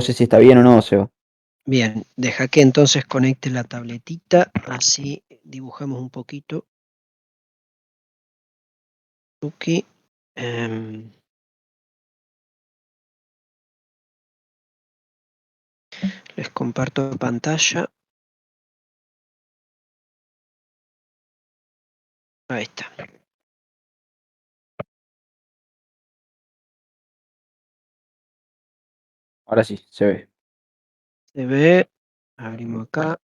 sé si está bien o no, Seba. Bien, deja que entonces conecte la tabletita, así dibujamos un poquito. Aquí. Les comparto pantalla. Ahí está. Ahora sí, se ve. Se ve. Abrimos acá.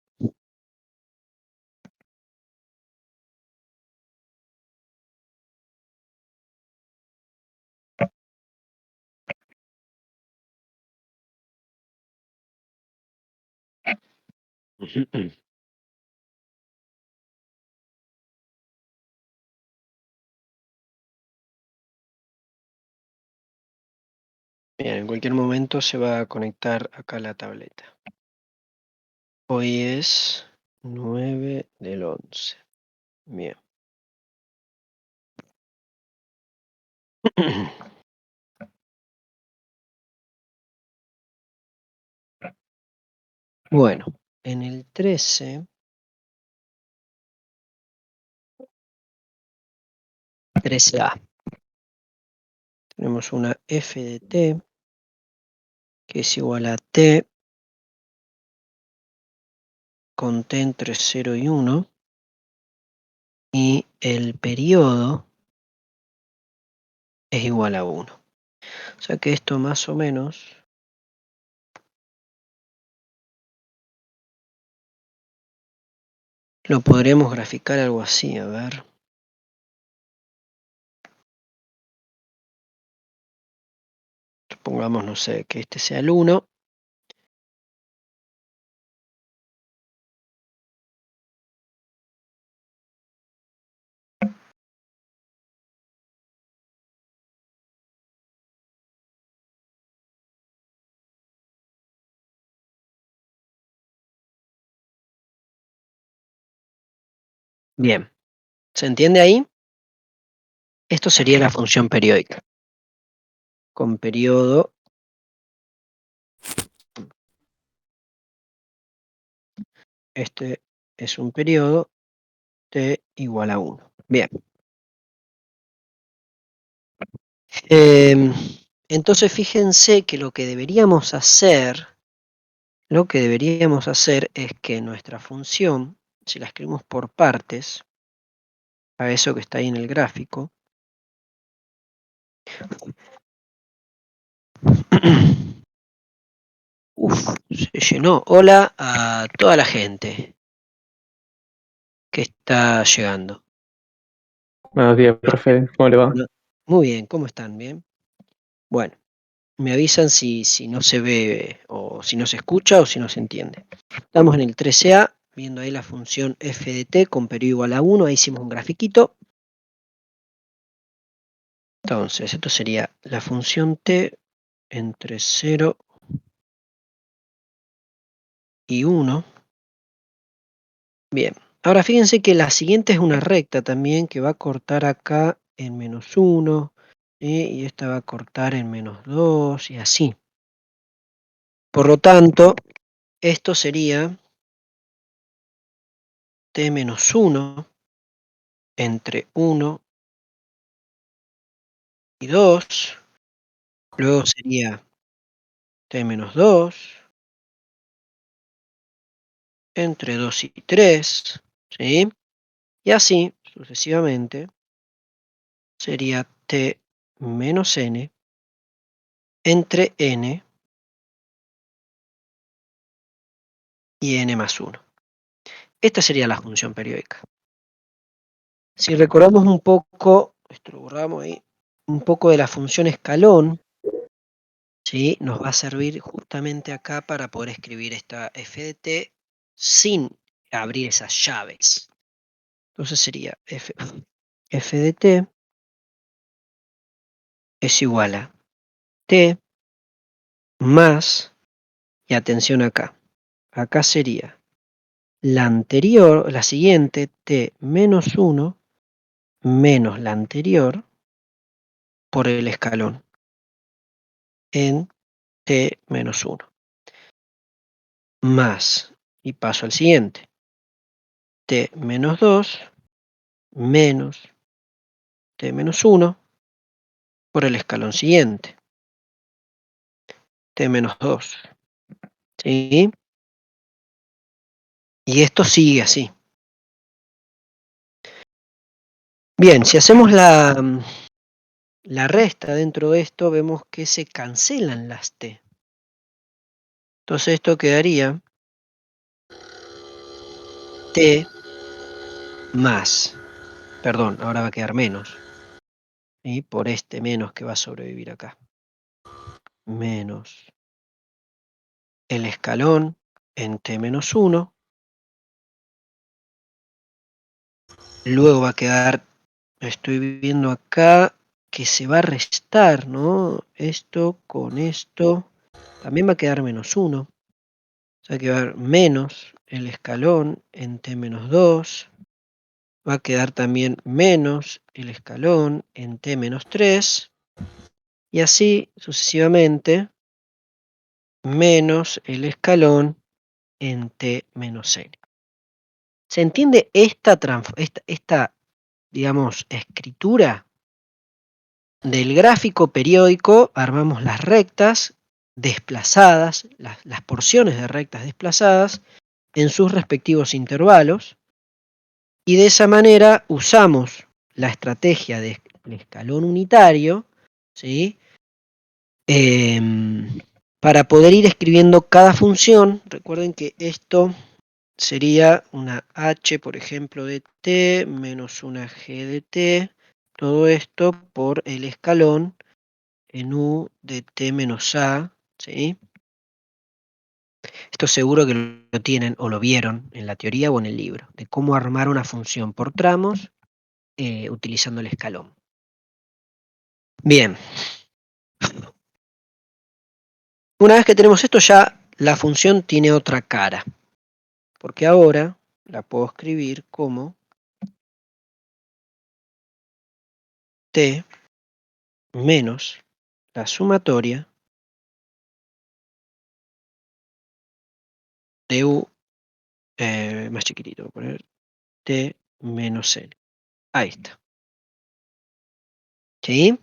Bien, en cualquier momento se va a conectar acá la tableta. Hoy es 9/11. Bien. Bueno, en el 13A, tenemos una f de t que es igual a t con t entre 0 y 1, y el periodo es igual a 1. O sea que esto más o menos lo podríamos graficar algo así, a ver. Supongamos, no sé, que este sea el 1. Bien, ¿se entiende ahí? Esto sería la función periódica. Con periodo, este es un periodo t igual a 1. Bien. Entonces fíjense que lo que deberíamos hacer es que nuestra función, si la escribimos por partes, a eso que está ahí en el gráfico, se llenó. Hola a toda la gente que está llegando. Buenos días, profe, ¿cómo le va? Bueno, muy bien, ¿cómo están? ¿Bien? Bueno, me avisan si no se ve o si no se escucha o si no se entiende. Estamos en el 13A, viendo ahí la función f de t con periodo igual a 1. Ahí hicimos un grafiquito. Entonces, esto sería la función t entre 0 y 1. Bien, ahora fíjense que la siguiente es una recta también que va a cortar acá en -1, y esta va a cortar en -2 y así. Por lo tanto, esto sería t-1 entre 1 y 2. Luego sería t-2 entre 2 y 3, ¿sí? Y así sucesivamente sería t menos n entre n y n más 1. Esta sería la función periódica. Si recordamos un poco, esto lo borramos ahí, un poco de la función escalón, ¿sí? Nos va a servir justamente acá para poder escribir esta f de t sin abrir esas llaves. Entonces sería f de t es igual a t más, y atención acá sería la anterior, la siguiente, t menos 1 menos la anterior por el escalón en t menos 1. más, y paso al siguiente, t menos 2 menos t menos 1 por el escalón siguiente, t menos 2. ¿Sí? Y esto sigue así. Bien, si hacemos la resta dentro de esto, vemos que se cancelan las t. Entonces esto quedaría t más, perdón, ahora va a quedar menos, ¿sí? Por este menos que va a sobrevivir acá. Menos el escalón en t menos 1. Luego va a quedar, estoy viendo acá, que se va a restar, ¿no? Esto con esto. También va a quedar menos 1. O sea que va a haber menos el escalón en t menos 2. Va a quedar también menos el escalón en t menos 3. Y así sucesivamente, menos el escalón en t menos n. ¿Se entiende esta, digamos, escritura? Del gráfico periódico armamos las rectas desplazadas, las porciones de rectas desplazadas en sus respectivos intervalos, y de esa manera usamos la estrategia del escalón unitario, ¿sí? Para poder ir escribiendo cada función. Recuerden que esto sería una h, por ejemplo, de t menos una g de t, todo esto por el escalón en u de t menos a, ¿sí? Esto seguro que lo tienen o lo vieron en la teoría o en el libro, de cómo armar una función por tramos utilizando el escalón. Bien. Una vez que tenemos esto, ya la función tiene otra cara, porque ahora la puedo escribir como t menos la sumatoria de u, más chiquitito, voy a poner t menos n. Ahí está. ¿Sí?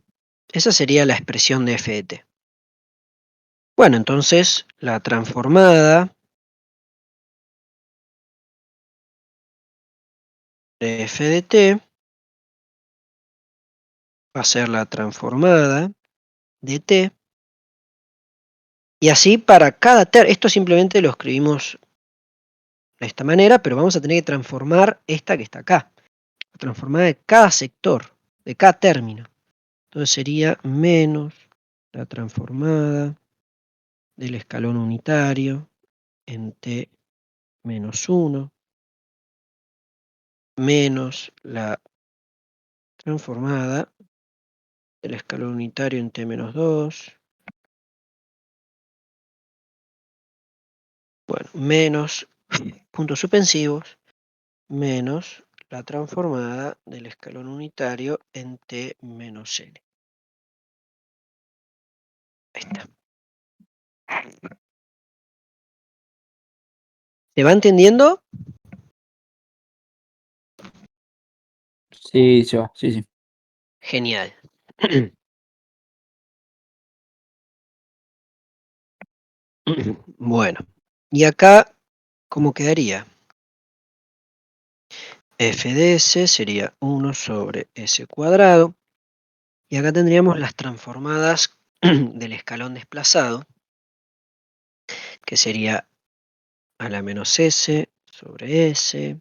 Esa sería la expresión de f de t. Bueno, entonces la transformada de f de t va a ser la transformada de t. Y así para cada término. Esto simplemente lo escribimos de esta manera, pero vamos a tener que transformar esta que está acá. La transformada de cada sector, de cada término. Entonces sería menos la transformada del escalón unitario en t menos 1 menos la transformada del escalón unitario en t menos 2. Bueno, menos puntos suspensivos menos la transformada del escalón unitario en t menos n. Ahí está. ¿Se va entendiendo? Sí, se va, sí, sí. Genial. Bueno, y acá, ¿cómo quedaría? F de S sería 1 sobre S cuadrado. Y acá tendríamos las transformadas del escalón desplazado, que sería a la menos S sobre S,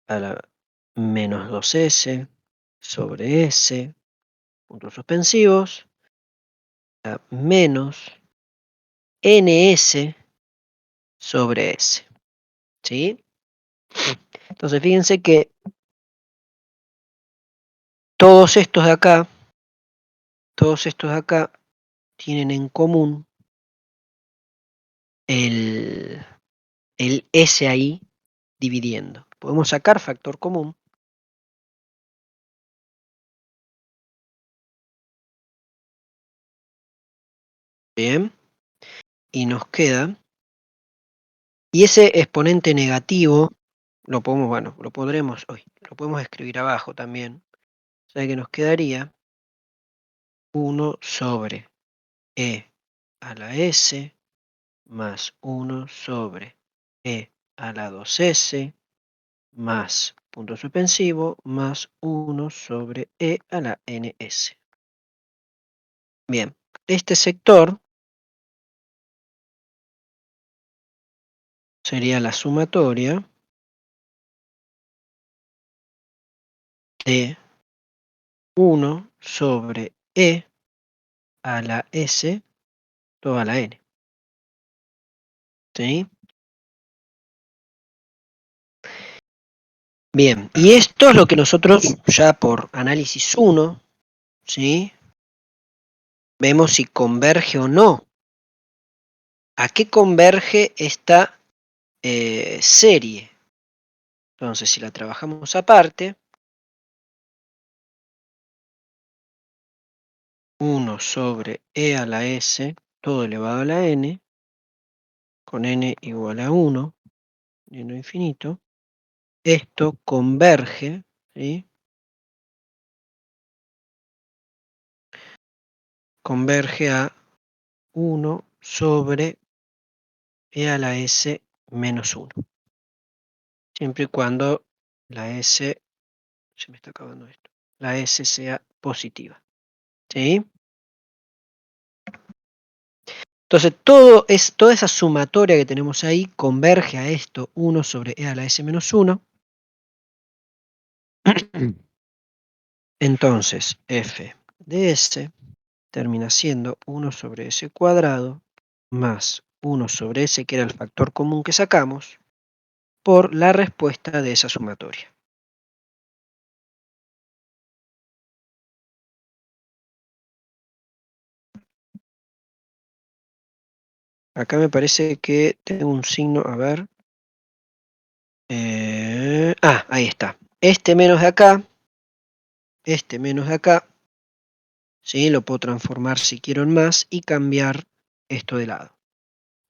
a la menos 2S sobre S, puntos suspensivos, a menos NS sobre S. ¿Sí? Entonces fíjense que todos estos de acá tienen en común el S ahí dividiendo. Podemos sacar factor común. Bien. Y nos queda Y ese exponente negativo lo podemos, bueno, lo podremos hoy, lo podemos escribir abajo también. O sea que nos quedaría 1 sobre e a la s más 1 sobre e a la 2s más punto suspensivo más 1 sobre e a la ns. Bien, este sector sería la sumatoria de 1 sobre e a la s todo a la n. ¿Sí? Bien, y esto es lo que nosotros ya por análisis 1, ¿sí? Vemos si converge o no. ¿A qué converge esta serie? Entonces, si la trabajamos aparte, 1 sobre e a la s, todo elevado a la n, con n igual a 1, lleno infinito, esto converge, ¿sí? Converge a 1 sobre e a la s menos 1. Siempre y cuando la s, se me está acabando esto, la s sea positiva. ¿Sí? Entonces, toda esa sumatoria que tenemos ahí converge a esto, 1 sobre e a la s menos 1. Entonces, f de s termina siendo 1 sobre s cuadrado más 1 sobre s, que era el factor común que sacamos, por la respuesta de esa sumatoria. Acá me parece que tengo un signo, a ver. Ahí está. Este menos de acá, ¿sí? Lo puedo transformar si quiero en más y cambiar esto de lado.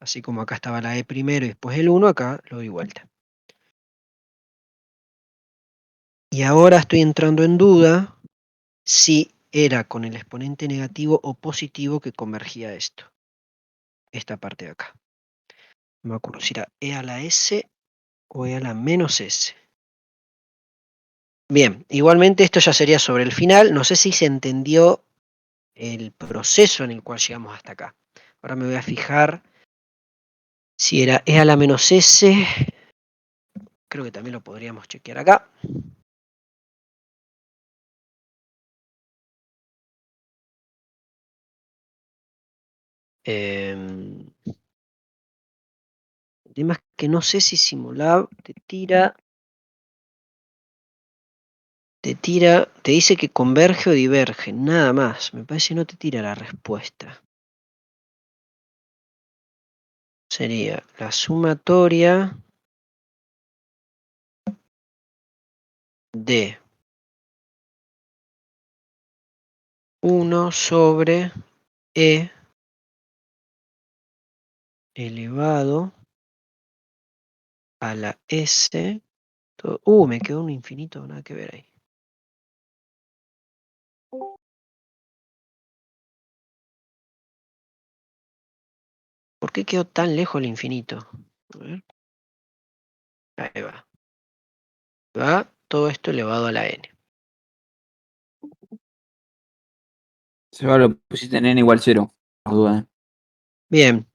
Así como acá estaba la e primero y después el 1, acá lo doy vuelta. Y ahora estoy entrando en duda si era con el exponente negativo o positivo que convergía esto. Esta parte de acá. No me acuerdo si era e a la s o e a la menos s. Bien, igualmente esto ya sería sobre el final. No sé si se entendió el proceso en el cual llegamos hasta acá. Ahora me voy a fijar si era e a la menos s. Creo que también lo podríamos chequear acá. El tema es que no sé si Simulab te dice que converge o diverge, nada más. Me parece que no te tira la respuesta. Sería la sumatoria de 1 sobre e elevado a la s. Me quedó un infinito, nada que ver ahí. ¿Por qué quedó tan lejos el infinito? A ver. Ahí va. Va todo esto elevado a la n. Se va, lo pusiste en n igual 0. Por duda. Bien.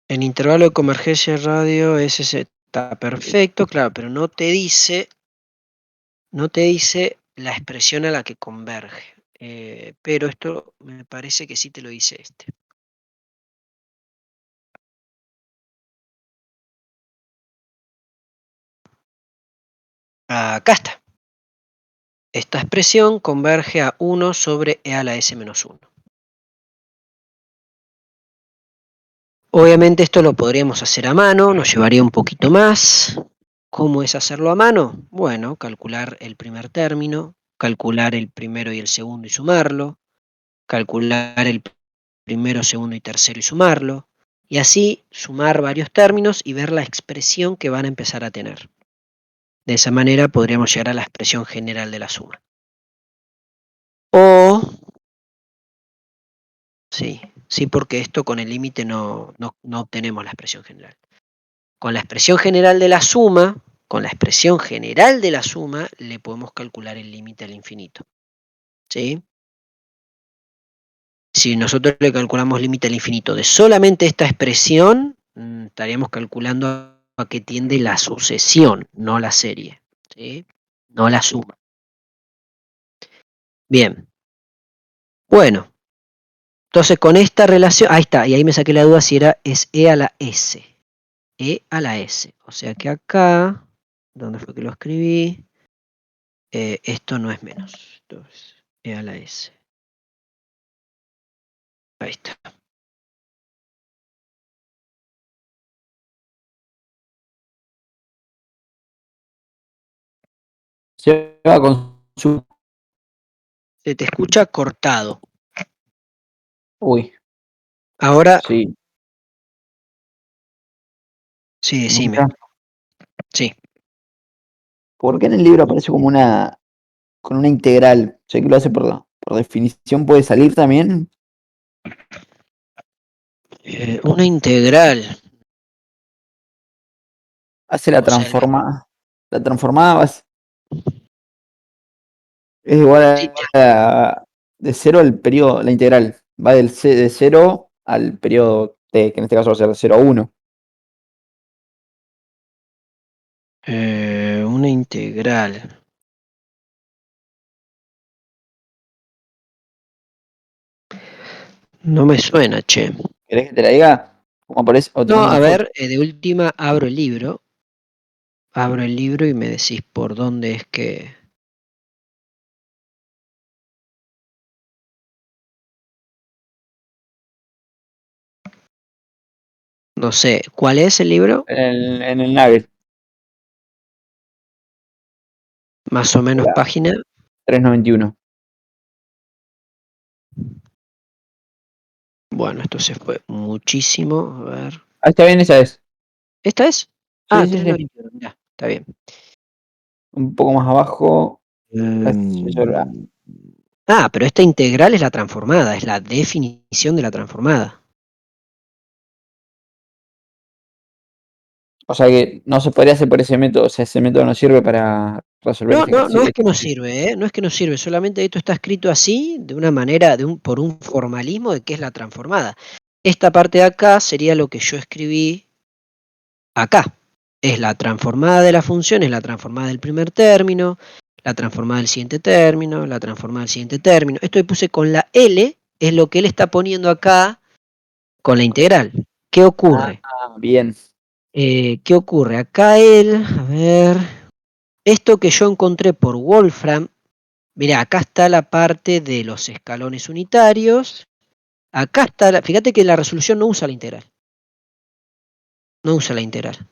El intervalo de convergencia radio ese está perfecto, claro, pero no te dice la expresión a la que converge. Pero esto me parece que sí te lo dice este. Acá está. Esta expresión converge a 1 sobre e a la s menos 1. Obviamente esto lo podríamos hacer a mano, nos llevaría un poquito más. ¿Cómo es hacerlo a mano? Bueno, calcular el primer término, calcular el primero y el segundo y sumarlo, calcular el primero, segundo y tercero y sumarlo, Y así sumar varios términos y ver la expresión que van a empezar a tener. De esa manera podríamos llegar a la expresión general de la suma. O, sí, porque esto con el límite no obtenemos la expresión general. Con la expresión general de la suma, le podemos calcular el límite al infinito. ¿Sí? Si nosotros le calculamos límite al infinito de solamente esta expresión, estaríamos calculando a qué tiende la sucesión, no la serie, ¿sí? No la suma. Bien. Bueno. Entonces con esta relación, ahí está, y ahí me saqué la duda si es e a la s. E a la s. O sea que acá, ¿dónde fue que lo escribí? Esto no es menos. Esto es e a la s. Ahí está. Se va con su. Se te escucha cortado. Uy, Ahora, sí. sí, ¿Me decime. escuchás? Sí. ¿Por qué en el libro aparece como con una integral? Sé que lo hace por definición, ¿puede salir también? Una integral. Hace la O sea, transformada. La transformada es igual sí, de 0 al periodo, la integral. Va de 0 al periodo t, que en este caso va a ser de 0 a 1. una integral. No me suena, che. ¿Querés que te la diga? ¿Cómo aparece? O te No, mando a una foto. ver, de última abro el libro. Abro el libro y me decís por dónde es que... No sé, ¿cuál es el libro? En el Nugget, Más o menos la página. 391. Bueno, esto se fue muchísimo. A ver. Ah, está bien, esa es. ¿Esta es? Ah, Sí, sí, sí. 391. Mirá, está bien. Un poco más abajo. Mm. Ah, pero esta integral es la transformada, es la definición de la transformada. O sea que no se podría hacer por ese método. O sea, ese método no sirve para resolver No, ese no, no ejercicio. es que no sirve, ¿eh? No es que no sirve, solamente esto está escrito así, de una manera, por un formalismo de que es la transformada. Esta parte de acá sería lo que yo escribí acá. Es la transformada de la función, es la transformada del primer término, la transformada del siguiente término, la transformada del siguiente término. Esto que puse con la L es lo que él está poniendo acá con la integral. ¿Qué ocurre? Bien. ¿Qué ocurre? Acá él, a ver, esto que yo encontré por Wolfram, mira, acá está la parte de los escalones unitarios. Acá está, fíjate que la resolución no usa la integral. No usa la integral.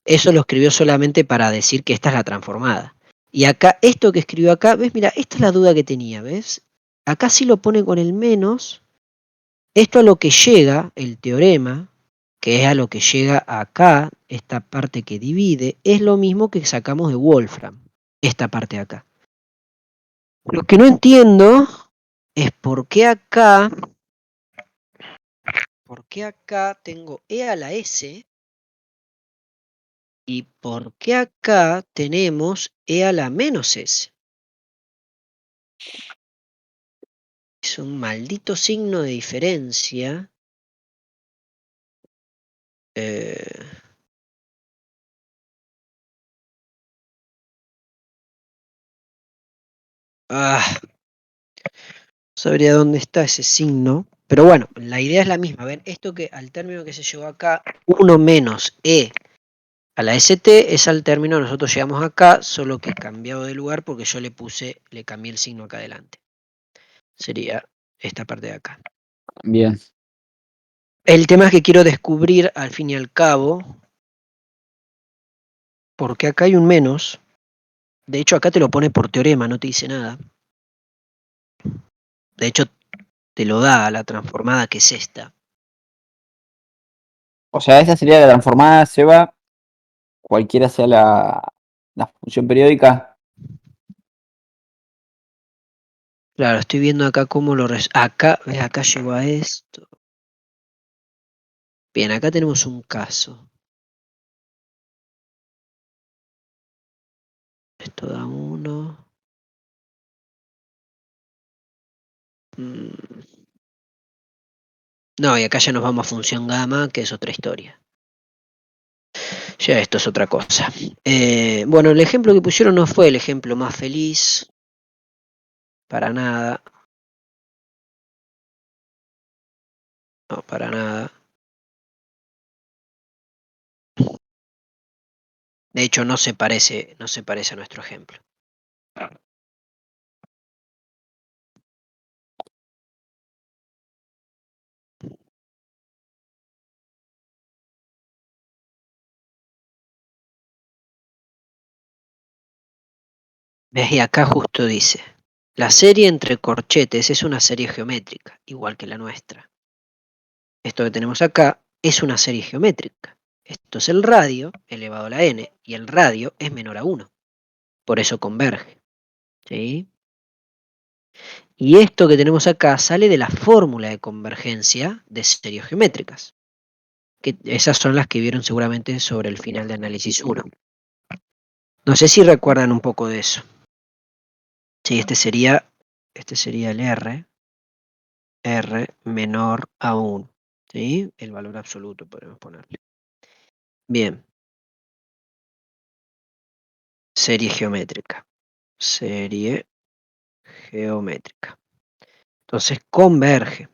Eso lo escribió solamente para decir que esta es la transformada. Y acá, esto que escribió acá, ¿ves? Mira, esta es la duda que tenía, ¿ves? Acá sí lo pone con el menos. Esto a lo que llega, el teorema, que es a lo que llega acá, esta parte que divide, es lo mismo que sacamos de Wolfram, esta parte de acá. Lo que no entiendo es por qué acá tengo e a la s y por qué acá tenemos e a la menos s. Es un maldito signo de diferencia. No sabría dónde está ese signo. Pero bueno, la idea es la misma. Ven, esto que al término que se llegó acá, 1 menos e a la st es al término que nosotros llegamos acá, solo que cambiado de lugar porque yo le cambié el signo acá adelante. Sería esta parte de acá. Bien. El tema es que quiero descubrir al fin y al cabo, porque acá hay un menos. De hecho, acá te lo pone por teorema, no te dice nada. De hecho, te lo da a la transformada que es esta. O sea, esa sería la transformada, Seba, cualquiera sea la función periódica. Claro, estoy viendo acá cómo acá, ¿ves? Acá llegó a esto. Bien, acá tenemos un caso. Esto da 1. No, y acá ya nos vamos a función gamma, que es otra historia. Ya esto es otra cosa. Bueno, el ejemplo que pusieron no fue el ejemplo más feliz. Para nada. No, para nada. De hecho, no se parece a nuestro ejemplo. ¿Ves? Y acá justo dice, la serie entre corchetes es una serie geométrica, igual que la nuestra. Esto que tenemos acá es una serie geométrica. Esto es el radio elevado a la n, y el radio es menor a 1. Por eso converge. ¿Sí? Y esto que tenemos acá sale de la fórmula de convergencia de series geométricas. Que esas son las que vieron seguramente sobre el final de análisis 1. No sé si recuerdan un poco de eso. Sí, este sería el R menor a 1. ¿Sí? El valor absoluto podemos ponerle. Bien. Serie geométrica. Serie geométrica. Entonces converge.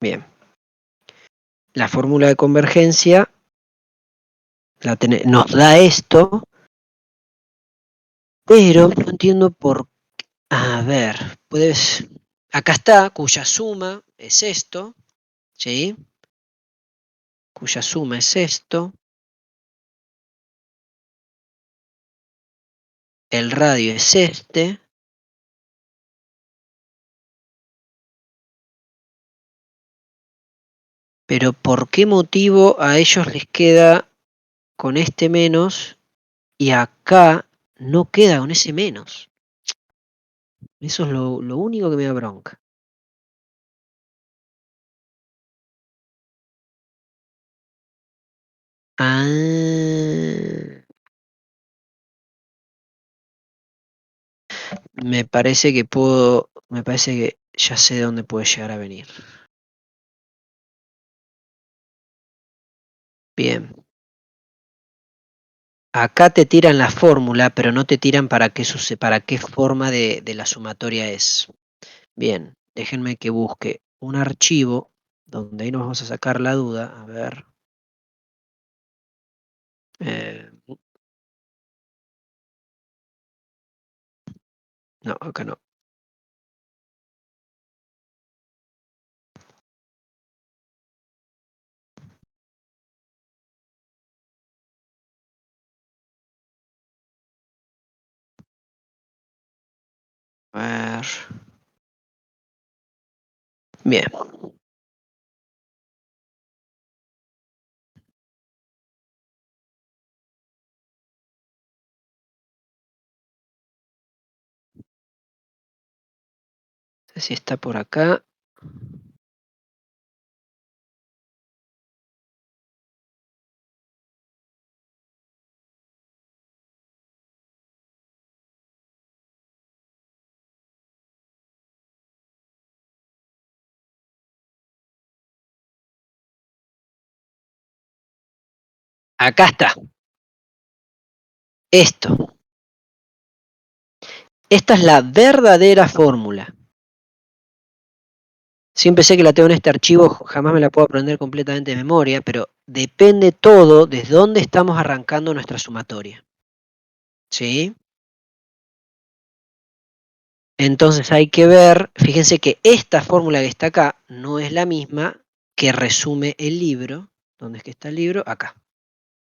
Bien. La fórmula de convergencia nos da esto, pero no entiendo por qué. A ver, acá está, cuya suma es esto, ¿sí? Cuya suma es esto. El radio es este. Pero ¿por qué motivo a ellos les queda con este menos y acá no queda con ese menos? Eso es lo único que me da bronca. Ah, me parece que ya sé de dónde puede llegar a venir. Bien. Acá te tiran la fórmula, pero no te tiran para qué forma de la sumatoria es. Bien, déjenme que busque un archivo donde ahí nos vamos a sacar la duda. A ver. No, acá no. A ver. Bien. No sé si está por acá. Acá está. Esto. Esta es la verdadera fórmula. Siempre sé que la tengo en este archivo, jamás me la puedo aprender completamente de memoria, pero depende todo de dónde estamos arrancando nuestra sumatoria. ¿Sí? Entonces hay que ver, fíjense que esta fórmula que está acá no es la misma que resume el libro. ¿Dónde es que está el libro? Acá.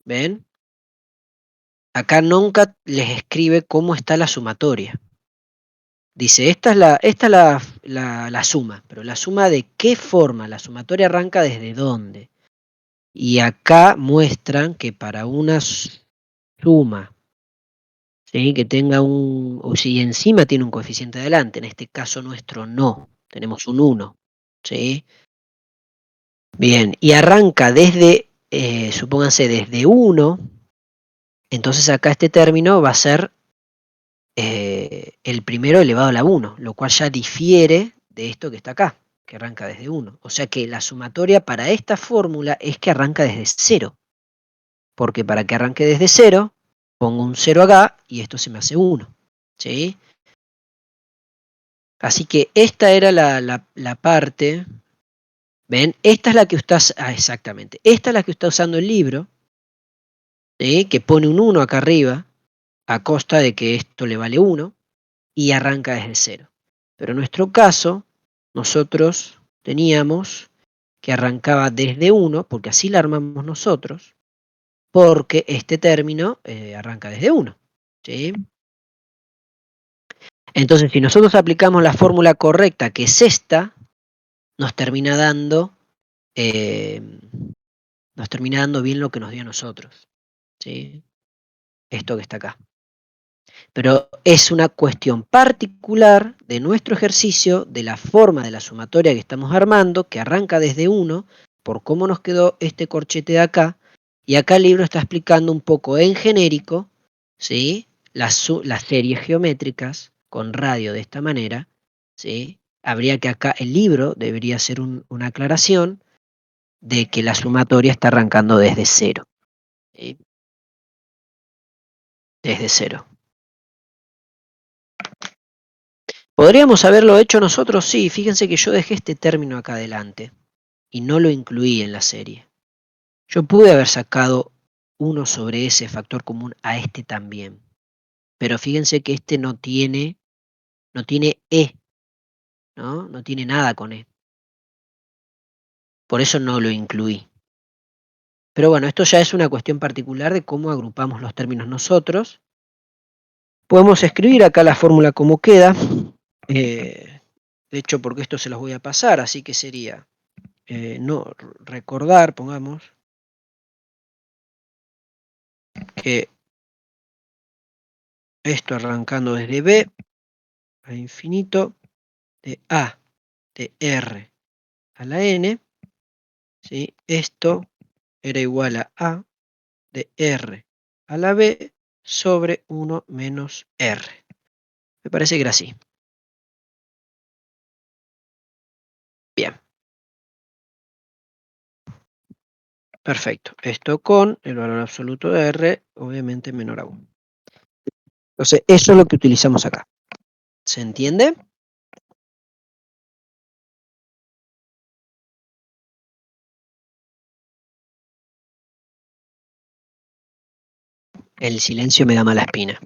¿Ven? Acá nunca les escribe cómo está la sumatoria. Dice, esta es la suma, pero la suma de qué forma, la sumatoria arranca desde dónde. Y acá muestran que para una suma, ¿sí? Que tenga o si encima tiene un coeficiente adelante, en este caso nuestro no, tenemos un 1, ¿sí? Bien, y arranca desde, supónganse, desde 1, entonces acá este término va a ser el primero elevado a la 1, lo cual ya difiere de esto que está acá, que arranca desde 1. O sea que la sumatoria para esta fórmula es que arranca desde 0, porque para que arranque desde 0, pongo un 0 acá y esto se me hace 1, ¿sí? Así que esta era la parte, ¿ven? Esta es la que estás, exactamente, esta es la que está usando el libro, ¿sí? Que pone un 1 acá arriba, a costa de que esto le vale 1, y arranca desde 0. Pero en nuestro caso, nosotros teníamos que arrancaba desde 1, porque así la armamos nosotros, porque este término arranca desde 1, ¿sí? Entonces, si nosotros aplicamos la fórmula correcta, que es esta, nos termina dando, eh, bien lo que nos dio a nosotros, ¿sí? Esto que está acá. Pero es una cuestión particular de nuestro ejercicio, de la forma de la sumatoria que estamos armando, que arranca desde 1, por cómo nos quedó este corchete de acá, y acá el libro está explicando un poco en genérico, ¿sí? Las series geométricas con radio de esta manera, ¿sí? Habría que acá el libro debería hacer una aclaración de que la sumatoria está arrancando desde 0, ¿sí? Desde 0. ¿Podríamos haberlo hecho nosotros? Sí, fíjense que yo dejé este término acá adelante y no lo incluí en la serie. Yo pude haber sacado 1 sobre ese factor común a este también, pero fíjense que este no tiene E, ¿no? No tiene nada con E. Por eso no lo incluí. Pero bueno, esto ya es una cuestión particular de cómo agrupamos los términos nosotros. Podemos escribir acá la fórmula como queda. De hecho, porque esto se los voy a pasar, así que sería no recordar, pongamos, que esto arrancando desde B a infinito, de A de R a la N, ¿sí? Esto era igual a A de R a la B sobre 1 menos R. Me parece que era así. Bien. Perfecto. Esto con el valor absoluto de R, obviamente menor a 1. Entonces, eso es lo que utilizamos acá. ¿Se entiende? El silencio me da mala espina.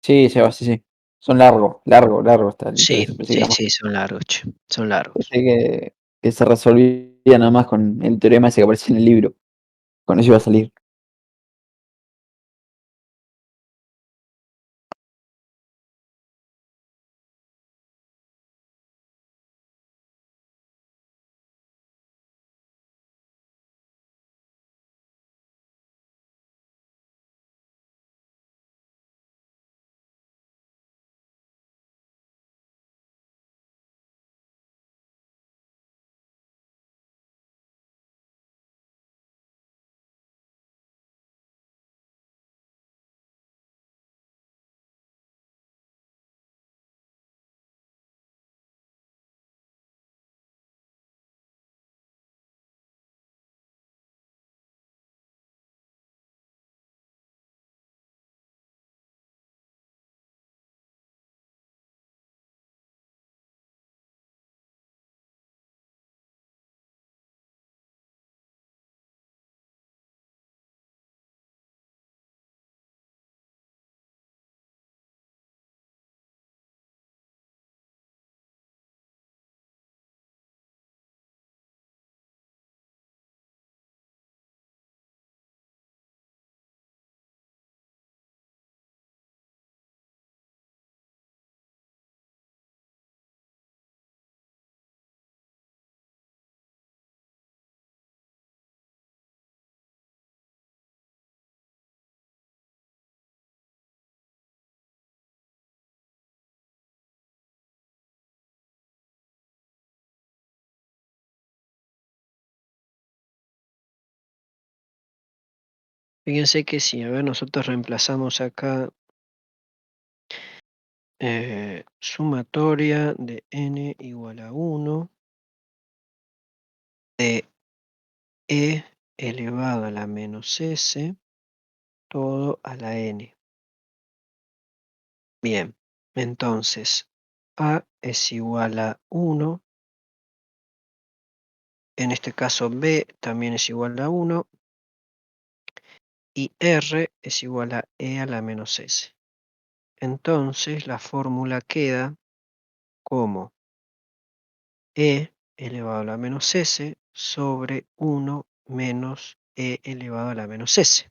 Sí, Seba, sí, sí. Son largo está el Sí, IPS. Pensé que sí, era más. sí, son largos, che, son largos. Pensé que se resolvía nada más con el teorema ese que aparece en el libro. Con eso iba a salir. Fíjense que si, a ver, nosotros reemplazamos acá sumatoria de n igual a 1 de e elevado a la menos s, todo a la n. Bien, entonces a es igual a 1, en este caso b también es igual a 1, y r es igual a e a la menos s. Entonces la fórmula queda como e elevado a la menos s sobre 1 menos e elevado a la menos s.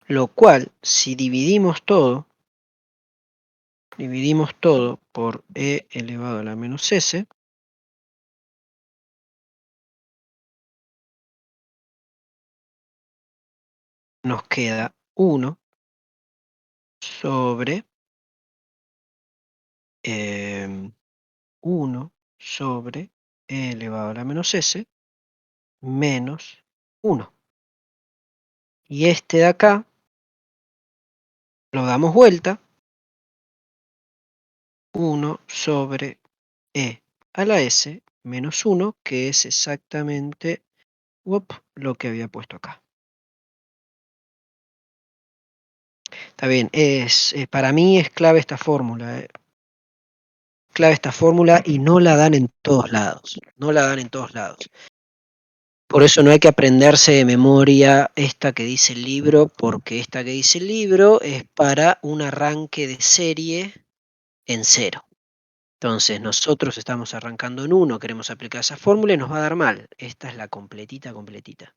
Lo cual, si dividimos todo por e elevado a la menos s, nos queda 1 sobre 1 sobre e elevado a la menos s menos 1. Y este de acá lo damos vuelta, 1 sobre e a la s menos 1, que es exactamente lo que había puesto acá. Está bien, para mí es clave esta fórmula. Clave esta fórmula y no la dan en todos lados. No la dan en todos lados. Por eso no hay que aprenderse de memoria esta que dice el libro, porque esta que dice el libro es para un arranque de serie en 0. Entonces nosotros estamos arrancando en 1, queremos aplicar esa fórmula y nos va a dar mal. Esta es la completita, completita.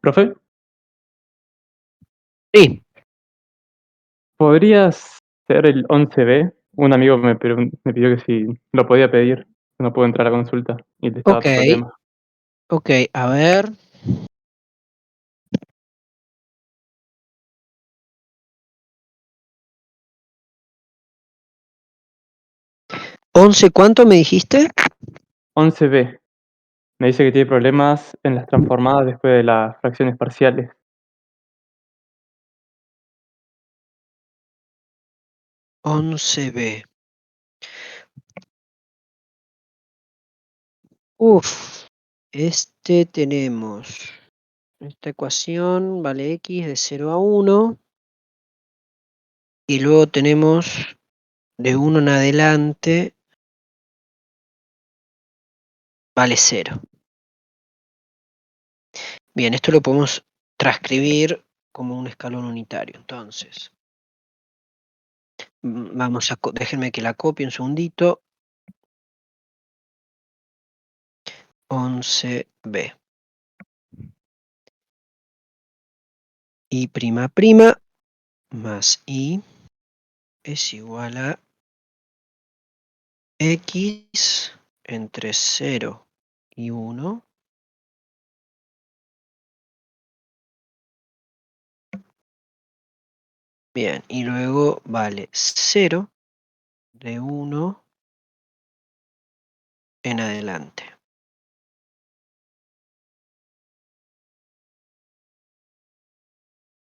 Profe, Sí, ¿podrías ser el 11B? Un amigo me pidió que si lo podía pedir. No puedo entrar a consulta y le estaba ok, otro problema. ok, a ver. ¿11 cuánto me dijiste? 11B. Me dice que tiene problemas en las transformadas después de las fracciones parciales. 11B. Uf, tenemos esta ecuación, vale x de 0 a 1, y luego tenemos de 1 en adelante, vale 0. Bien, esto lo podemos transcribir como un escalón unitario. Entonces, déjenme que la copie un segundito. 11b. Y prima prima más y es igual a x entre 0 y 1 Bien, y luego vale 0 de 1 en adelante.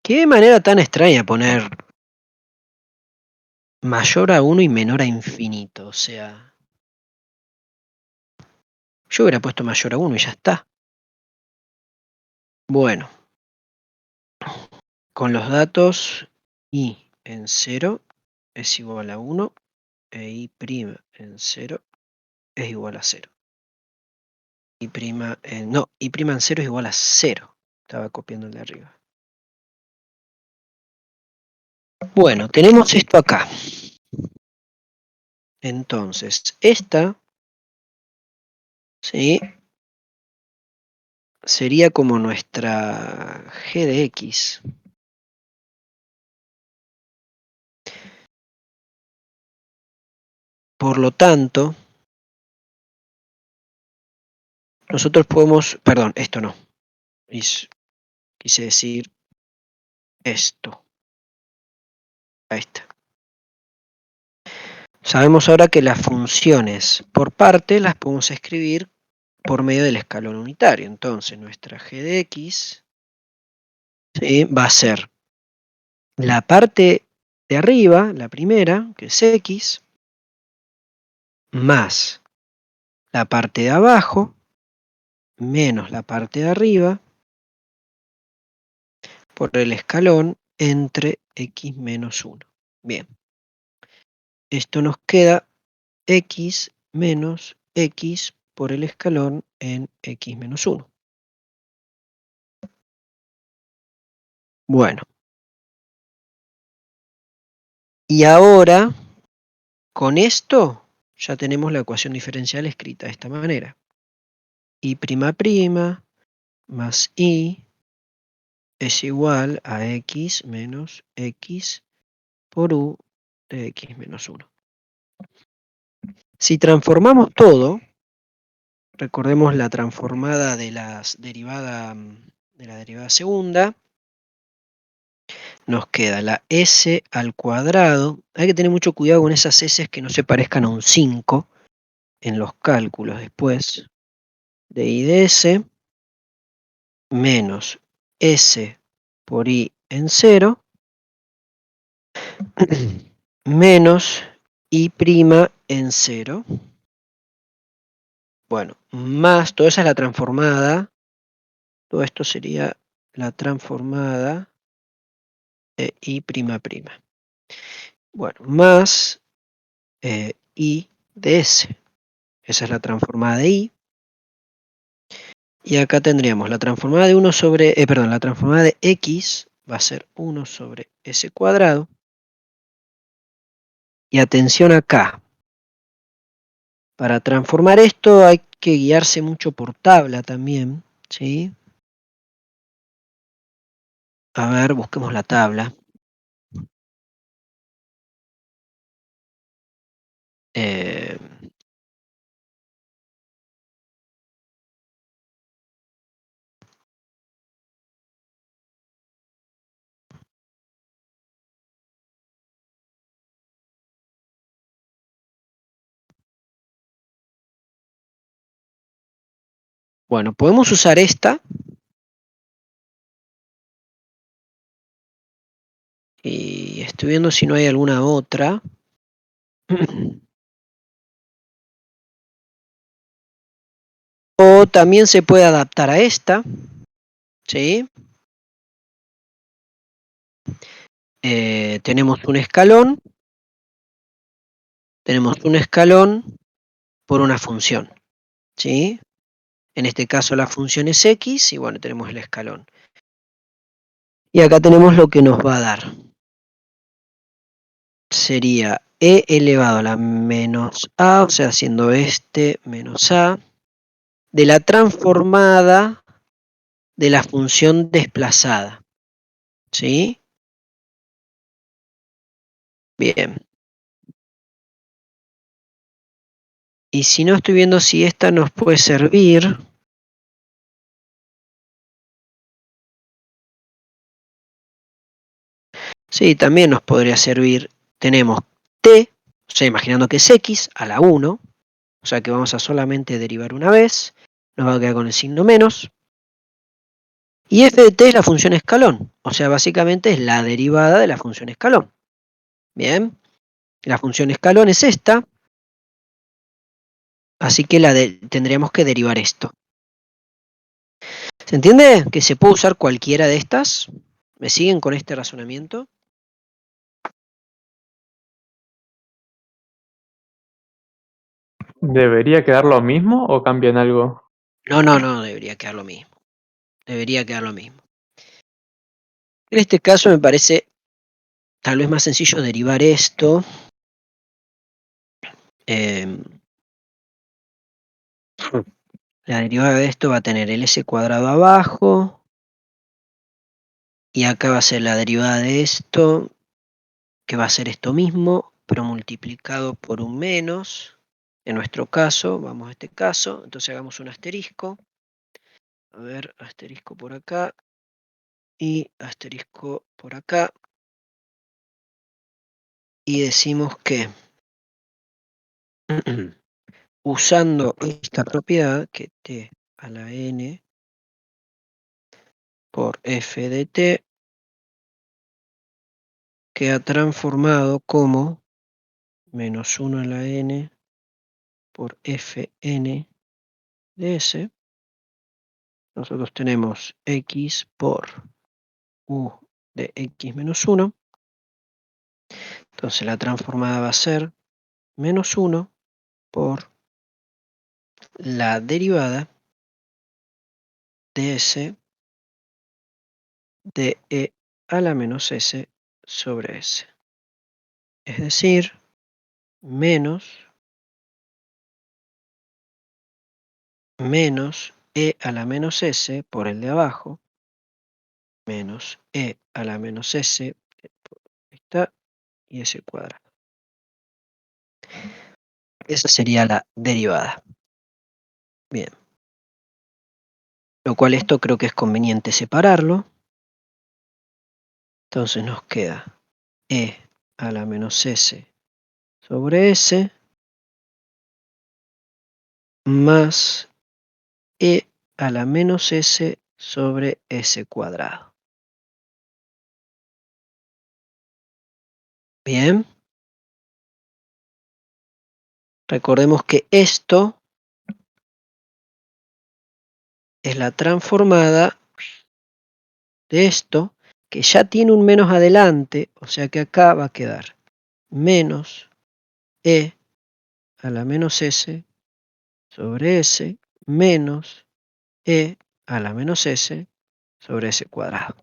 Qué manera tan extraña poner mayor a 1 y menor a infinito. O sea, yo hubiera puesto mayor a 1 y ya está. Bueno, con los datos y en 0 es igual a 1 e y' en 0 es igual a 0. Y prima no, y prima en 0 es igual a 0. Estaba copiando el de arriba. Bueno, tenemos esto acá. Entonces, esta, ¿sí?, sería como nuestra g de x. Por lo tanto, nosotros podemos, perdón, esto no. Quise decir esto. Ahí está. Sabemos ahora que las funciones por parte las podemos escribir por medio del escalón unitario. Entonces, nuestra g de x, ¿sí?, va a ser la parte de arriba, la primera, que es x, más la parte de abajo, menos la parte de arriba, por el escalón entre x menos 1. Bien, esto nos queda x menos x por el escalón en x menos 1. Bueno, y ahora, con esto, ya tenemos la ecuación diferencial escrita de esta manera. Y' más y es igual a x menos x por u de x menos 1. Si transformamos todo, recordemos la transformada de la derivada segunda, nos queda la s al cuadrado. Hay que tener mucho cuidado con esas s que no se parezcan a un 5 en los cálculos después, de y de s, menos s por i en 0, menos y' en 0. Bueno, más, toda esa es la transformada. Todo esto sería la transformada de y''. Bueno, más i de s. Esa es la transformada de i. Y acá tendríamos la transformada de 1 sobre, la transformada de x va a ser 1 sobre s cuadrado. Y atención acá. Para transformar esto hay que guiarse mucho por tabla también, ¿sí? A ver, busquemos la tabla. Bueno, podemos usar esta. Y estoy viendo si no hay alguna otra. O también se puede adaptar a esta. ¿Sí? Tenemos un escalón. Tenemos un escalón por una función. ¿Sí? En este caso la función es x y bueno, tenemos el escalón. Y acá tenemos lo que nos va a dar. Sería e elevado a la menos a, o sea, siendo este menos a, de la transformada de la función desplazada. ¿Sí? Bien. Y si no, estoy viendo si esta nos puede servir. Sí, también nos podría servir. Tenemos t, o sea, imaginando que es x, a la 1. O sea que vamos a solamente derivar una vez. Nos va a quedar con el signo menos. Y f de t es la función escalón. O sea, básicamente es la derivada de la función escalón. Bien. La función escalón es esta. Así que tendríamos que derivar esto. ¿Se entiende? Que se puede usar cualquiera de estas. ¿Me siguen con este razonamiento? ¿Debería quedar lo mismo o cambian algo? No, debería quedar lo mismo. Debería quedar lo mismo. En este caso me parece tal vez más sencillo derivar esto. La derivada de esto va a tener el s cuadrado abajo. Y acá va a ser la derivada de esto, que va a ser esto mismo, pero multiplicado por un menos. En nuestro caso, vamos a este caso, entonces hagamos un asterisco. A ver, asterisco por acá y asterisco por acá. Y decimos que usando esta propiedad, que t a la n por f de t queda transformado como menos 1 a la n por fn de s. Nosotros tenemos x por u de x menos 1. Entonces la transformada va a ser menos 1 por la derivada de s de e a la menos s sobre s. Es decir, menos e a la menos s por el de abajo, menos e a la menos s, ahí está, y s cuadrado. Esa sería la derivada. Bien. Lo cual esto creo que es conveniente separarlo. Entonces nos queda e a la menos s sobre s más e a la menos s sobre s cuadrado. Bien. Recordemos que esto es la transformada de esto, que ya tiene un menos adelante, o sea que acá va a quedar menos e a la menos s sobre s menos e a la menos s sobre s cuadrado.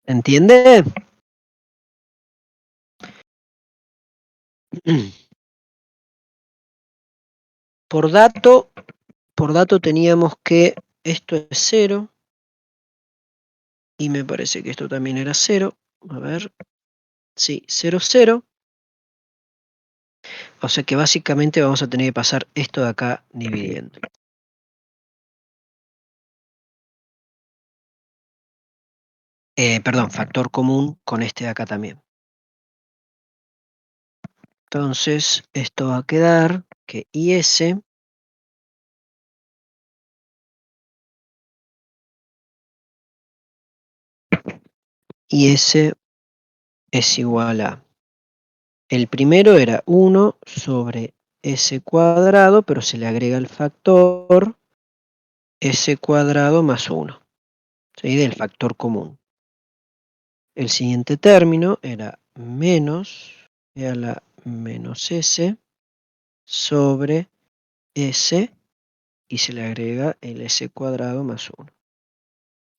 ¿Entiende? por dato teníamos que esto es 0. Y me parece que esto también era 0. A ver. Sí, 0, 0. O sea que básicamente vamos a tener que pasar esto de acá dividiendo. Perdón, factor común con este de acá también. Entonces, esto va a quedar que IS es igual a... El primero era 1 sobre S cuadrado, pero se le agrega el factor S cuadrado más 1, ¿sí? Del factor común. El siguiente término era menos e a la menos S sobre S y se le agrega el S cuadrado más 1.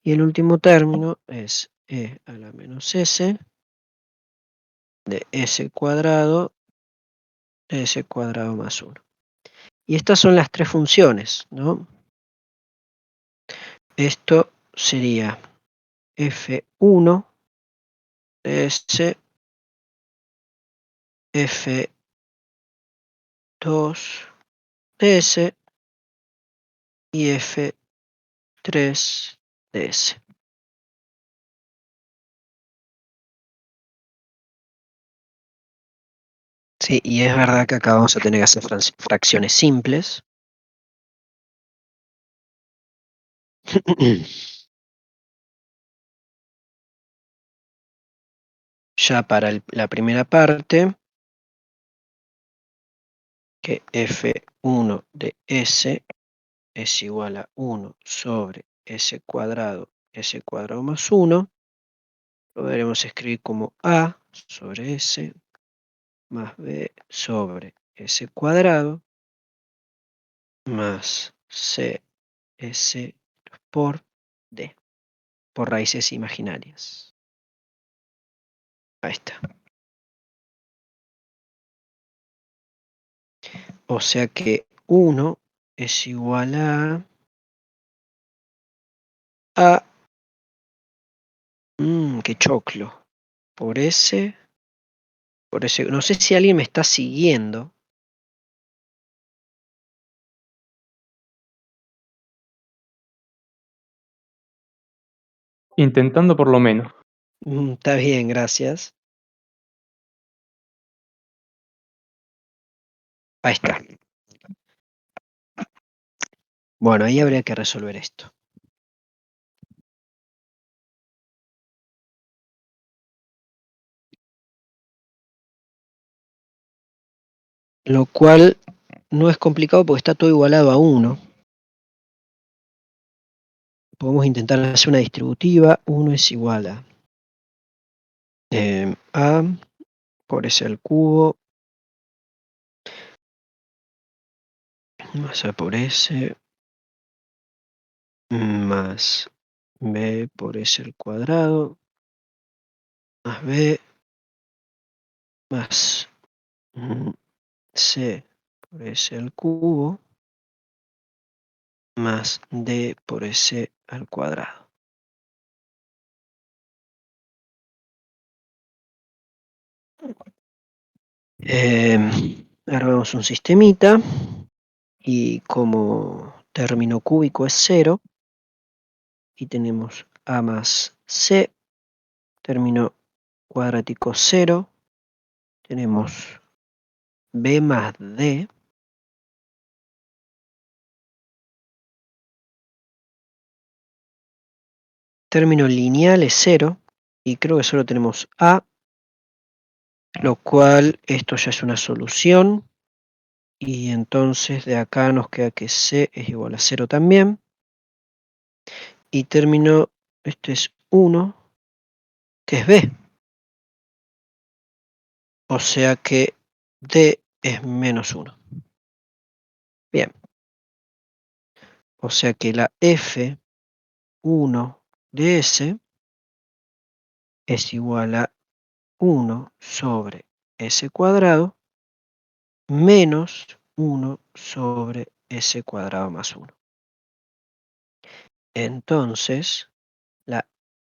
Y el último término es E a la menos S de S cuadrado más 1. Y estas son las tres funciones, ¿no? Esto sería F1 de S, F2 de S y F3 de S. Sí, y es verdad que acá vamos a tener que hacer fracciones simples. Ya para la primera parte, que F1 de S es igual a 1 sobre S cuadrado más 1, lo podremos escribir como A sobre S más B sobre S cuadrado más CS por D, por raíces imaginarias. Ahí está. O sea que 1 es igual a qué choclo. Por ese, no sé si alguien me está siguiendo. Intentando por lo menos. Está bien, gracias. Ahí está. Bueno, ahí habría que resolver esto. Lo cual no es complicado porque está todo igualado a 1. Podemos intentar hacer una distributiva. 1 es igual a A por S al cubo más A por S más B por S al cuadrado más B más C por S al cubo más D por S al cuadrado. Ahora vemos un sistemita y como término cúbico es 0 y tenemos A más C, término cuadrático 0, tenemos B más D, término lineal es 0 y creo que solo tenemos A, lo cual esto ya es una solución y entonces de acá nos queda que C es igual a 0 también y término, este es 1, que es B, o sea que D es menos 1. Bien, o sea que la F1 de S es igual a 1 sobre S cuadrado menos 1 sobre S cuadrado más 1. Entonces,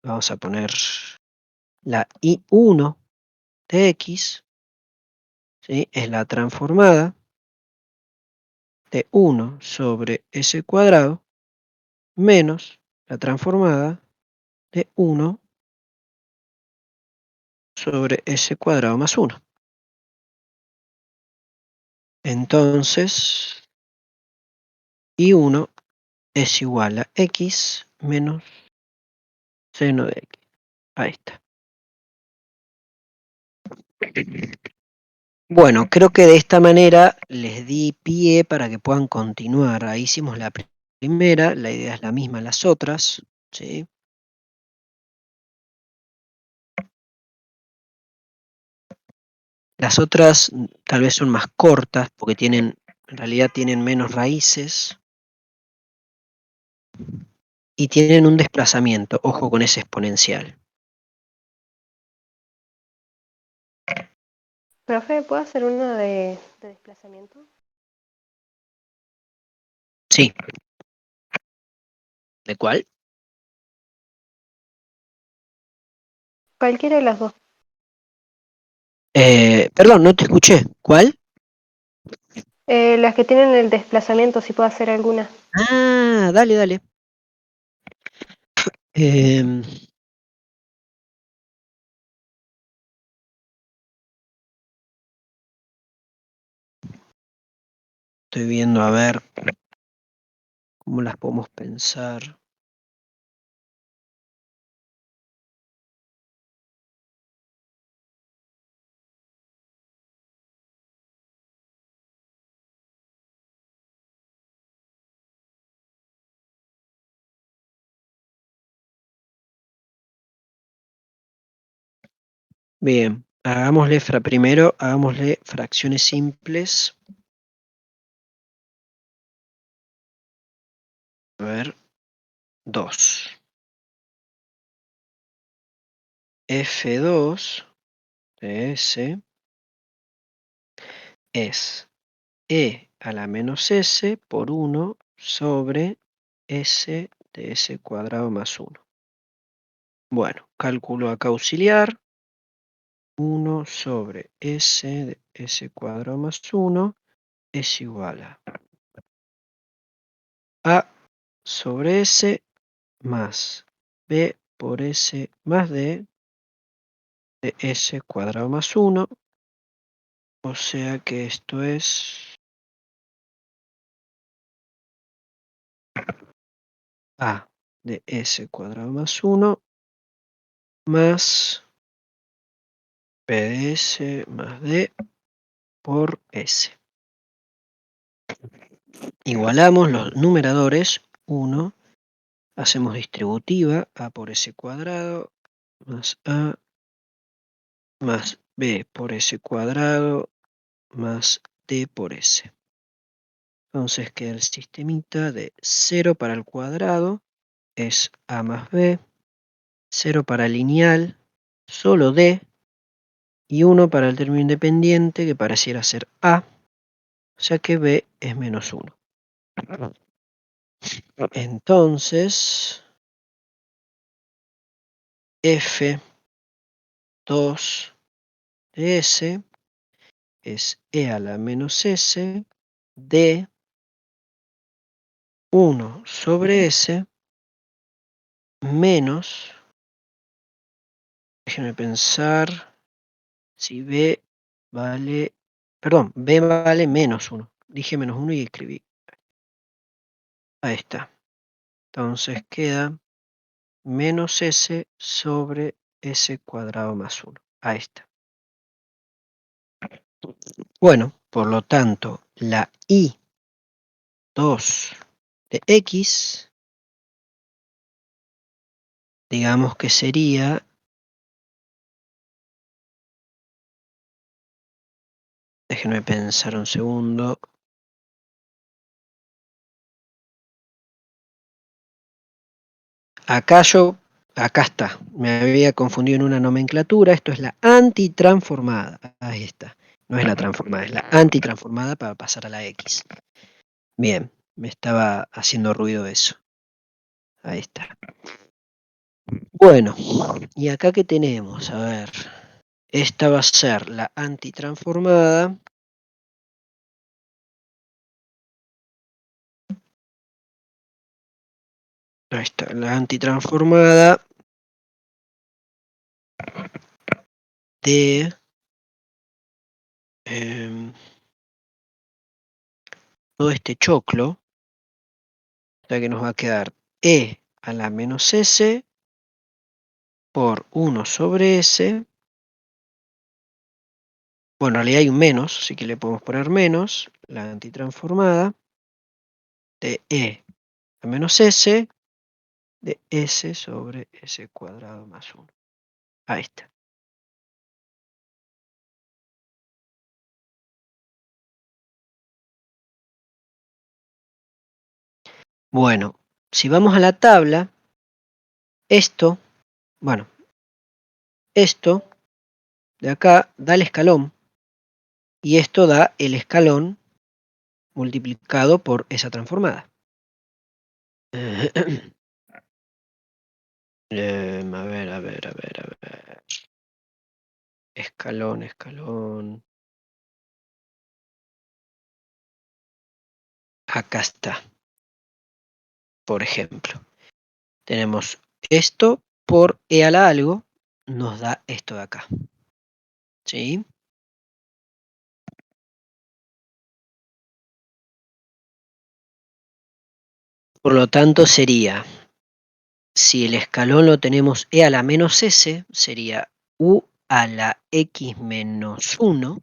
vamos a poner la I1 de X, ¿sí? Es la transformada de 1 sobre S cuadrado menos la transformada de 1 sobre S cuadrado más 1. Entonces, I1 es igual a X menos seno de X. Ahí está. Bueno, creo que de esta manera les di pie para que puedan continuar. Ahí hicimos la primera, la idea es la misma en las otras, ¿sí? Las otras tal vez son más cortas porque en realidad tienen menos raíces y tienen un desplazamiento. Ojo con ese exponencial. Profe, ¿puedo hacer uno de desplazamiento? Sí. ¿De cuál? Cualquiera de las dos. Perdón, no te escuché. ¿Cuál? Las que tienen el desplazamiento, si puedo hacer alguna. Ah, dale, dale. Em, Estoy viendo a ver cómo las podemos pensar. Bien, primero, hagámosle fracciones simples. A ver, 2. F2 de S es E a la menos S por 1 sobre S de S cuadrado más 1. Bueno, cálculo acá auxiliar. 1 sobre S de S cuadrado más 1 es igual a sobre S más B por S más D de S cuadrado más 1. O sea que esto es A de S cuadrado más 1 más B de S más D por S. Igualamos los numeradores. 1, hacemos distributiva A por S cuadrado más A más B por S cuadrado más D por S. Entonces queda el sistemita de 0 para el cuadrado es A más B, 0 para lineal, solo D, y 1 para el término independiente que pareciera ser A, o sea que B es menos 1. Entonces, F2 de S es E a la menos S de 1 sobre S menos, déjenme pensar, si B vale, perdón, B vale menos 1. Dije menos 1 y escribí. Ahí está. Entonces queda menos S sobre S cuadrado más 1. Ahí está. Bueno, por lo tanto, la I2 de X, digamos que sería, déjenme pensar un segundo. Acá está, me había confundido en una nomenclatura, esto es la antitransformada, ahí está. No es la transformada, es la antitransformada para pasar a la X. Bien, me estaba haciendo ruido eso. Ahí está. Bueno, y acá que tenemos, a ver, esta va a ser la antitransformada. Ahí está, la antitransformada de todo este choclo, o sea que nos va a quedar E a la menos S por 1 sobre S. Bueno, en realidad hay un menos, así que le podemos poner menos, la antitransformada de E a menos S de S sobre S cuadrado más 1. Ahí está. Bueno, si vamos a la tabla, esto de acá da el escalón y esto da el escalón multiplicado por esa transformada. A ver. Escalón. Acá está. Por ejemplo, tenemos esto por E a la algo, nos da esto de acá. ¿Sí? Por lo tanto sería, si el escalón lo tenemos E a la menos S, sería U a la X menos 1.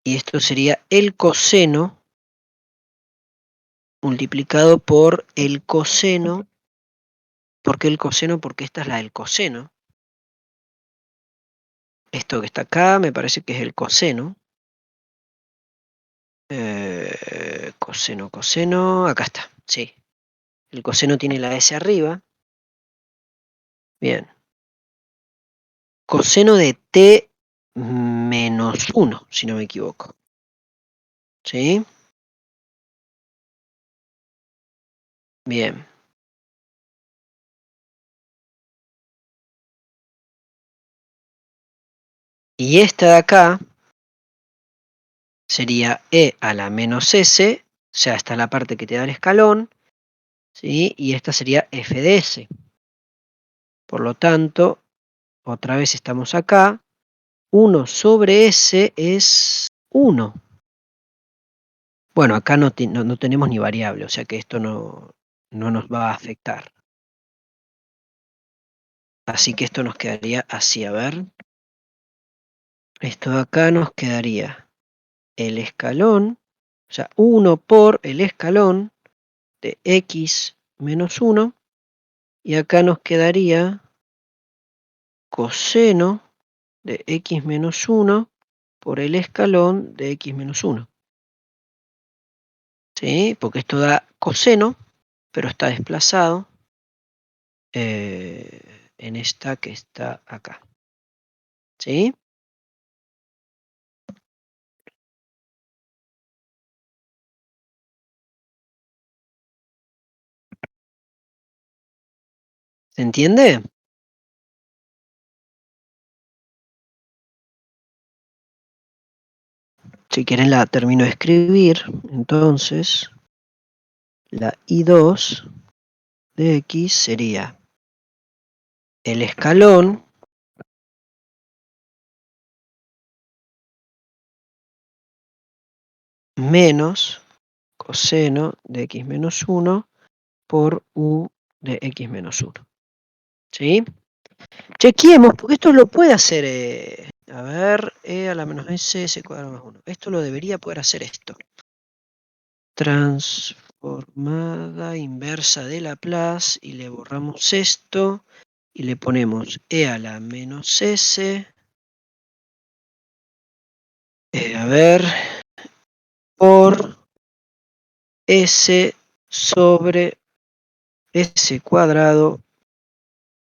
Y esto sería el coseno multiplicado por el coseno. ¿Por qué el coseno? Porque esta es la del coseno. Esto que está acá me parece que es el coseno. Coseno, acá está, sí. El coseno tiene la S arriba. Bien. Coseno de T menos 1, si no me equivoco. ¿Sí? Bien. Y esta de acá sería E a la menos S, o sea, esta es la parte que te da el escalón, ¿sí? Y esta sería F de S. Por lo tanto, otra vez estamos acá. 1 sobre S es 1. Bueno, acá no tenemos ni variable, o sea que esto no nos va a afectar. Así que esto nos quedaría así, a ver. Esto de acá nos quedaría el escalón, o sea, 1 por el escalón de X menos 1. Y acá nos quedaría coseno de X menos 1 por el escalón de X menos 1. ¿Sí? Porque esto da coseno, pero está desplazado en esta que está acá. ¿Sí? ¿Se entiende? Si quieren la termino de escribir. Entonces, la I2 de X sería el escalón menos coseno de X menos 1 por U de X menos 1. ¿Sí? Chequeemos, porque esto lo puede hacer, a ver, E a la menos S cuadrado más 1. Esto lo debería poder hacer esto. Transformada inversa de Laplace, y le borramos esto, y le ponemos E a la menos S, a ver, por S sobre S cuadrado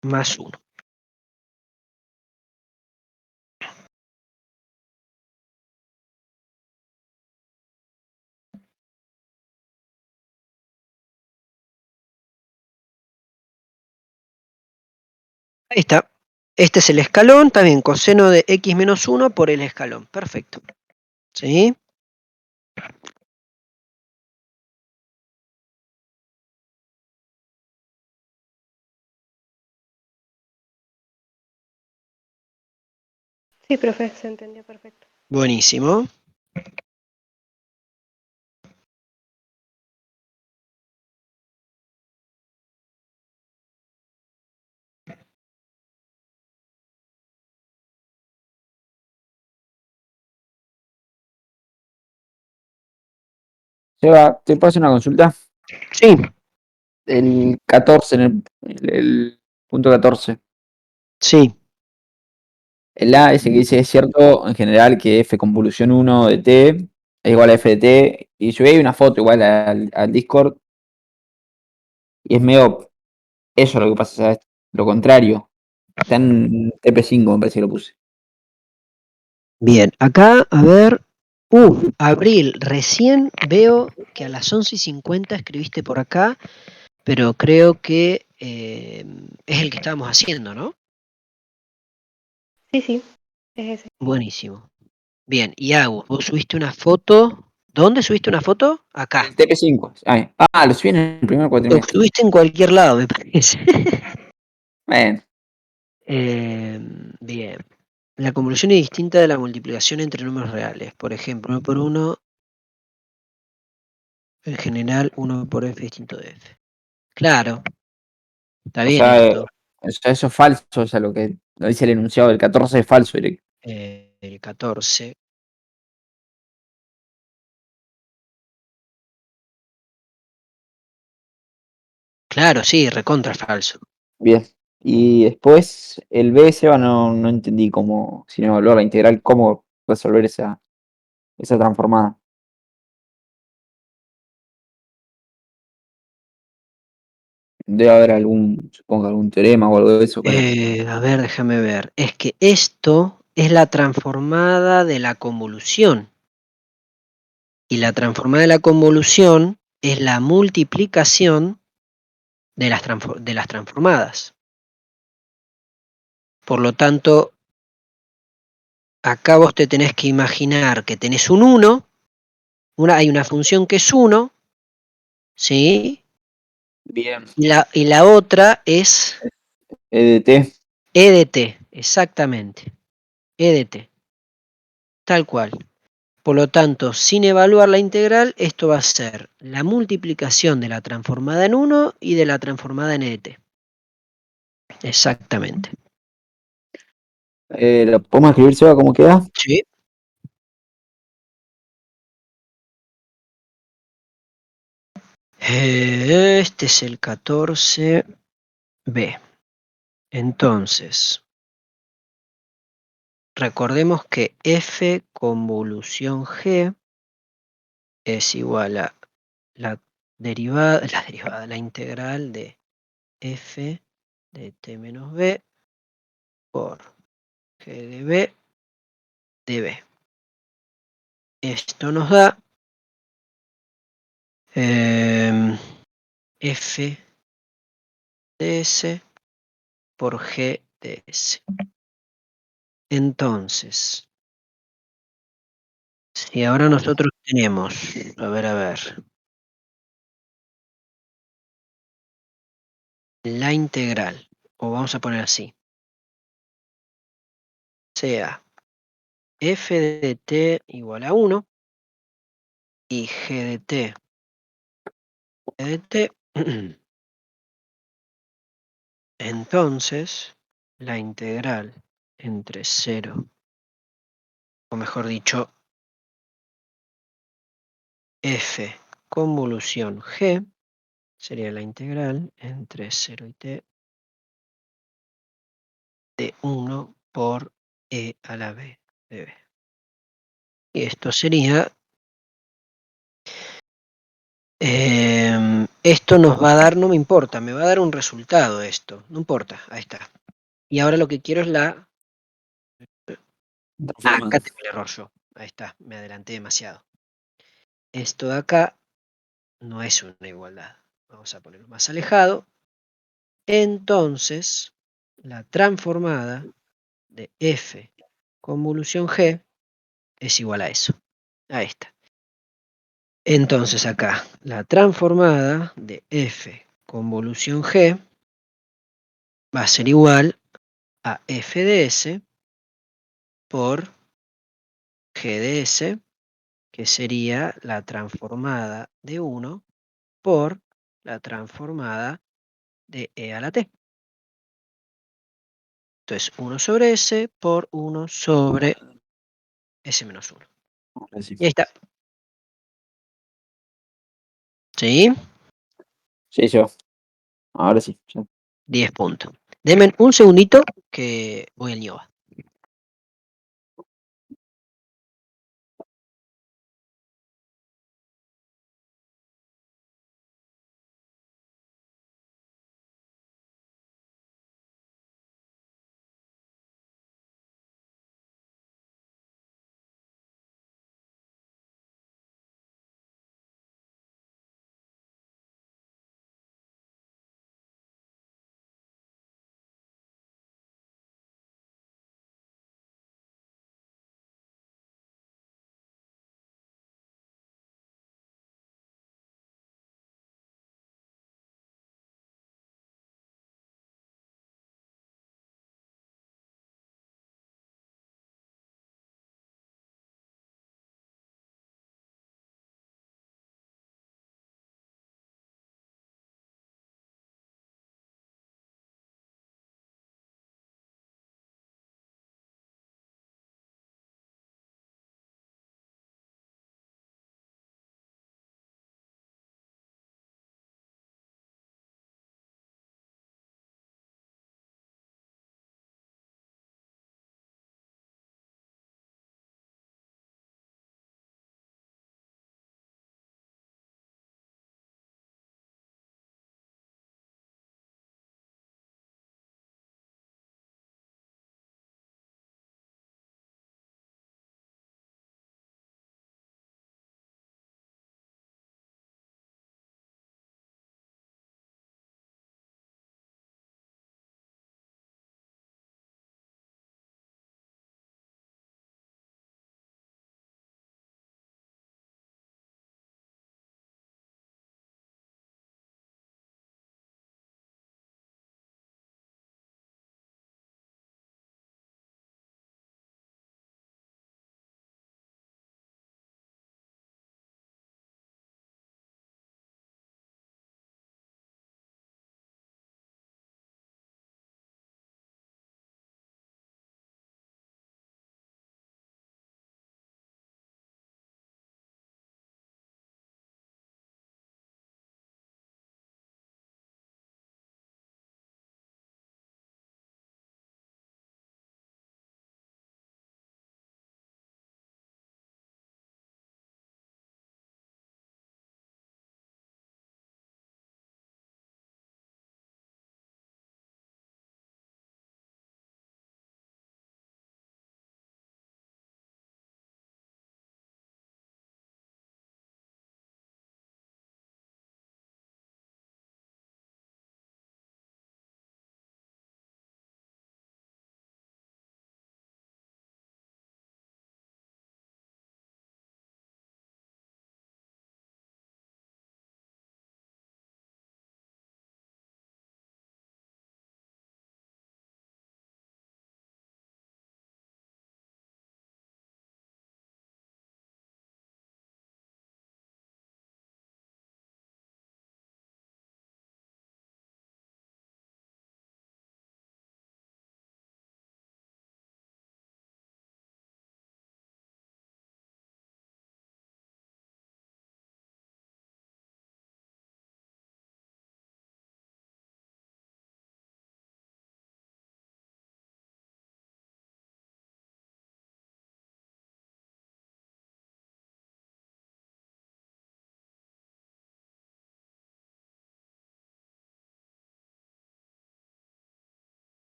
más 1. Ahí está. Este es el escalón, también coseno de x menos 1 por el escalón. Perfecto. ¿Sí? Sí, profe, se entendió perfecto. Buenísimo. Seba, ¿te paso una consulta? Sí. El 14, el punto 14. Sí. El A, ese que dice, es cierto en general que f convolución 1 de t es igual a f de t. Y subí ahí una foto igual al Discord. Y es medio eso lo que pasa, ¿sabes? Lo contrario. Está en TP5, me parece que lo puse. Bien. Acá, a ver. Abril, recién veo que a las 11:50 escribiste por acá, pero creo que es el que estábamos haciendo, ¿no? Sí, sí, es ese. Buenísimo. Bien, y Agus, vos subiste una foto. ¿Dónde subiste una foto? Acá. El TP5. Lo subí en el primer Lo cuatrimestre. subiste en cualquier lado, me parece. Bueno, Bien. La convolución es distinta de la multiplicación entre números reales. Por ejemplo, 1 por 1, en general 1 por f distinto de f. Claro, está o bien sea, esto. eso es falso, o sea, lo dice el enunciado del 14 es falso directo. El 14. Claro, sí, recontra falso. Bien. Y después el B, Seba, no entendí cómo, sin evaluar la integral, cómo resolver esa transformada. Debe haber supongo, algún teorema o algo de eso para. A ver, déjame ver. Es que esto es la transformada de la convolución. Y la transformada de la convolución es la multiplicación de las transformadas. Por lo tanto, acá vos te tenés que imaginar que tenés un 1, hay una función que es 1, ¿sí? Bien. Y la otra es EDT. e de t, exactamente. E de t, tal cual. Por lo tanto, sin evaluar la integral, esto va a ser la multiplicación de la transformada en 1 y de la transformada en e de t. Exactamente. ¿Lo podemos escribir, Seba, cómo queda? Sí. Este es el 14b. Entonces, recordemos que f convolución g es igual a la la integral de f de t menos b por g de b de b. Esto nos da f de s por g de s. Entonces, si ahora nosotros tenemos, a ver, la integral, o vamos a poner así, sea f de t igual a 1 y g de t de t, entonces la integral entre 0, o mejor dicho, f convolución g sería la integral entre 0 y t de 1 por e a la b de b. Y esto sería, esto nos va a dar, no me importa, me va a dar un resultado esto, no importa, ahí está. Y ahora lo que quiero es acá tengo el error yo, ahí está, me adelanté demasiado. Esto de acá no es una igualdad, vamos a ponerlo más alejado. Entonces, la transformada de f convolución g es igual a eso. A esta. Entonces acá, la transformada de f convolución g va a ser igual a f de s por g de s, que sería la transformada de 1 por la transformada de e a la t. Entonces, 1 sobre s por 1 sobre s menos 1. Ahora sí. Y ahí está. ¿Sí? Sí, yo. Ahora sí. Ya. 10 puntos. Denme un segundito que voy al ñoba.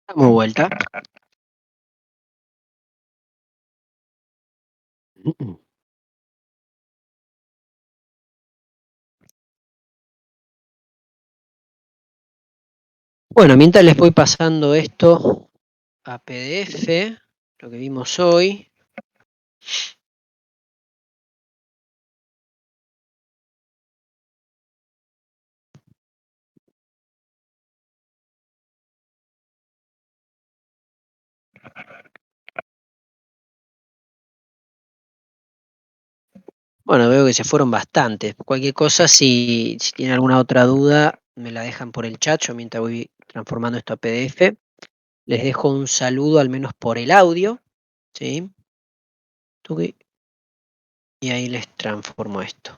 Damos vuelta. Bueno, mientras les voy pasando esto a PDF, lo que vimos hoy. Bueno, veo que se fueron bastantes. Cualquier cosa, si tienen alguna otra duda, me la dejan por el chat. Yo mientras voy transformando esto a PDF, les dejo un saludo al menos por el audio. ¿Sí? Y ahí les transformo esto.